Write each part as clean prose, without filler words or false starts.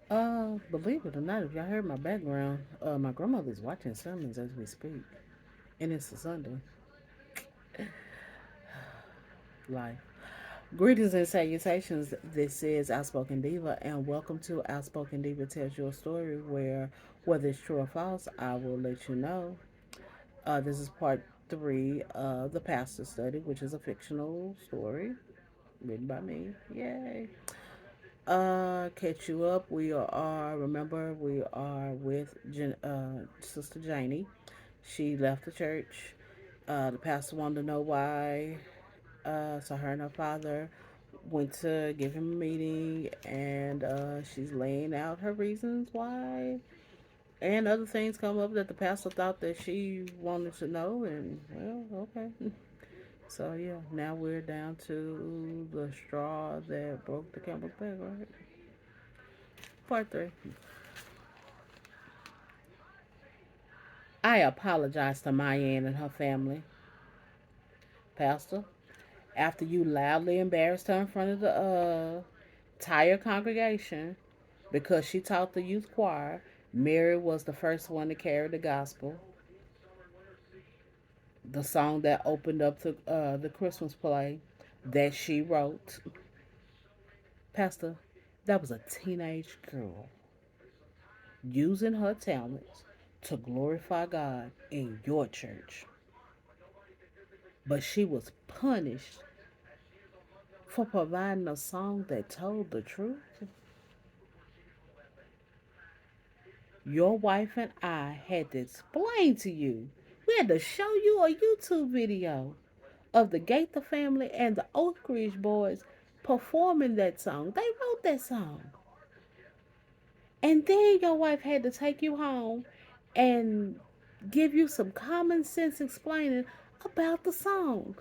Believe it or not, if y'all heard my background, my grandmother's watching sermons as we speak, and it's a Sunday. Life. Greetings and salutations. This is Outspoken Diva, and welcome to Outspoken Diva Tells Your Story, where whether it's true or false, I will let you know. This is part three of the Pastor Study, which is a fictional story written by me. Yay! Catch you up. Remember, we are with Sister Janie. She left the church. The pastor wanted to know why. So her and her father went to give him a meeting, and she's laying out her reasons why. And other things come up that the pastor thought that she wanted to know, and well, okay. So yeah, now we're down to the straw that broke the camel's back, right? Part three. I apologize to Mayan and her family, Pastor, after you loudly embarrassed her in front of the entire congregation because she taught the youth choir. Mary was the first one to carry the gospel, the song that opened up to the Christmas play that she wrote. Pastor, that was a teenage girl using her talents to glorify God in your church. But she was punished for providing a song that told the truth. Your wife and I had to explain to you. We had to show you a YouTube video of the Gaither family and the Oak Ridge boys performing that song. They wrote that song. And then your wife had to take you home and give you some common sense explaining about the song.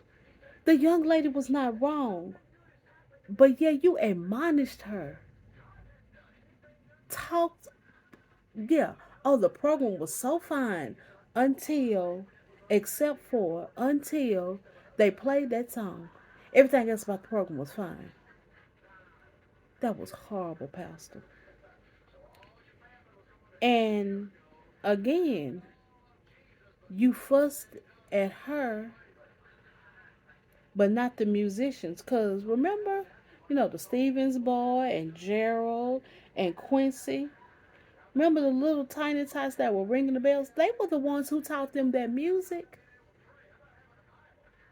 The young lady was not wrong, but yeah, you admonished her. Talked, yeah. Oh, the program was so fine until, until they played that song. Everything else about the program was fine. That was horrible, Pastor. And again, you fussed at her, but not the musicians. Because remember, the Stevens boy and Gerald and Quincy. Remember the little tiny tots that were ringing the bells? They were the ones who taught them that music.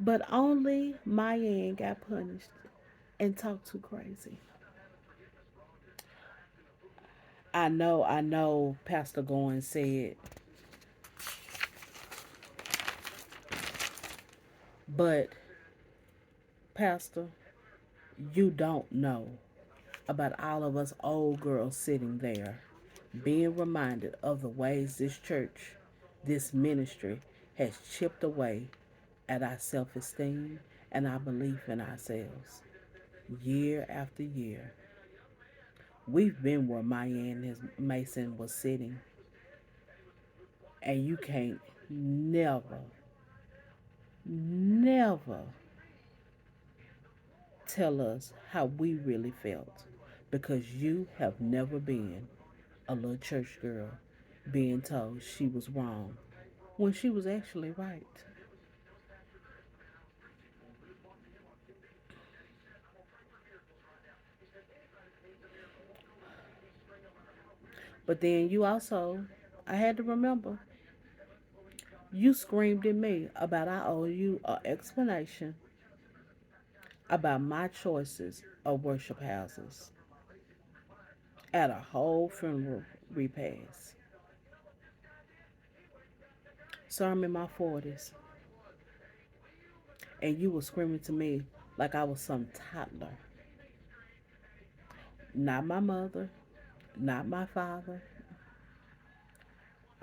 But only Mayan got punished and talked too crazy. I know, Pastor Goins said, but Pastor, you don't know about all of us old girls sitting there being reminded of the ways this church, this ministry has chipped away at our self esteem and our belief in ourselves year after year. We've been where Mason was sitting, and you can't never, never tell us how we really felt because you have never been a little church girl being told she was wrong when she was actually right. But then I had to remember, you screamed at me about I owe you an explanation about my choices of worship houses at a whole funeral repast. So I'm in my 40s, and you were screaming to me like I was some toddler. Not my mother, not my father.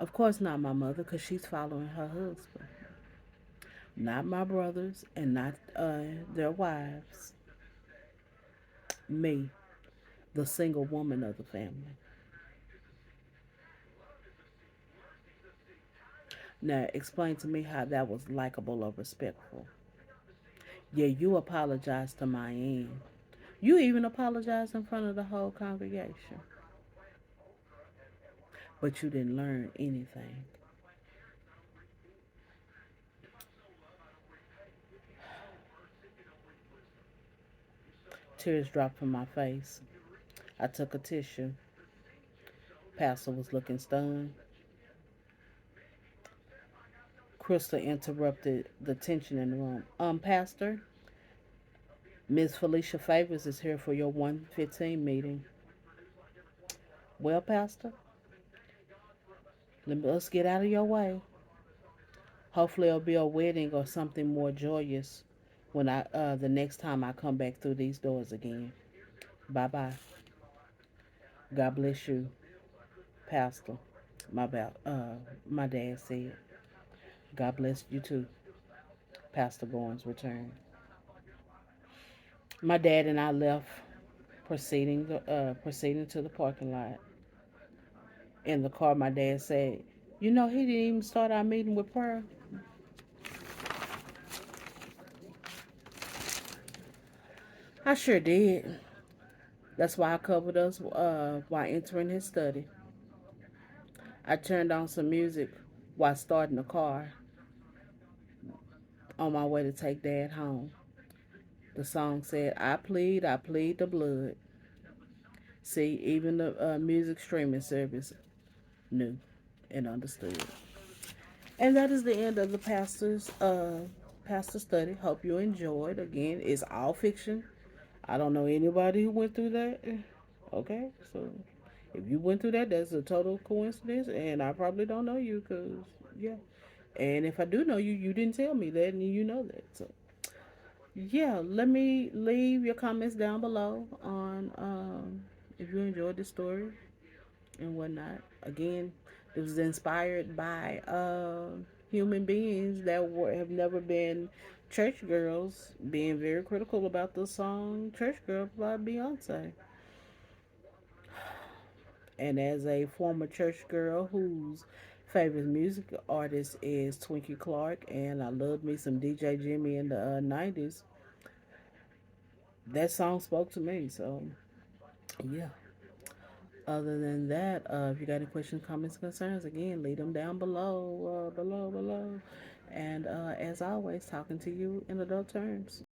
Of course, not my mother, because she's following her husband. Not my brothers, and not their wives. Me, the single woman of the family. Now, explain to me how that was likable or respectful. Yeah, you apologized to my aunt. You even apologized in front of the whole congregation. but you didn't learn anything. Tears dropped from my face. I took a tissue. Pastor was looking stunned. Crystal interrupted the tension in the room. Pastor, Miss Felicia Favors is here for your 1:15 meeting. Well, Pastor, let's get out of your way. Hopefully, it'll be a wedding or something more joyous when the next time I come back through these doors again. Bye bye. God bless you, Pastor. My dad said. God bless you too, Pastor Barnes returned. My dad and I left, proceeding to the parking lot. In the car, my dad said, "You know, he didn't even start our meeting with prayer." I sure did. That's why I covered us while entering his study. I turned on some music while starting the car on my way to take Dad home. The song said, I plead the blood." See, even the music streaming service knew and understood. And that is the end of the pastor study. Hope you enjoyed. Again, it's all fiction. I don't know anybody who went through that. Okay, so if you went through that, that's a total coincidence, and I probably don't know you, cause yeah. And if I do know you, you didn't tell me that, and you know that. So yeah, let me leave your comments down below on if you enjoyed the story and whatnot. Again, it was inspired by human beings that have never been church girls, being very critical about the song "Church Girl" by Beyonce. And as a former church girl whose favorite music artist is Twinkie Clark, and I love me some DJ Jimmy in the 90s, that song spoke to me. So, yeah. Other than that, if you got any questions, comments, concerns, again, leave them down below, below. And as always, talking to you in adult terms.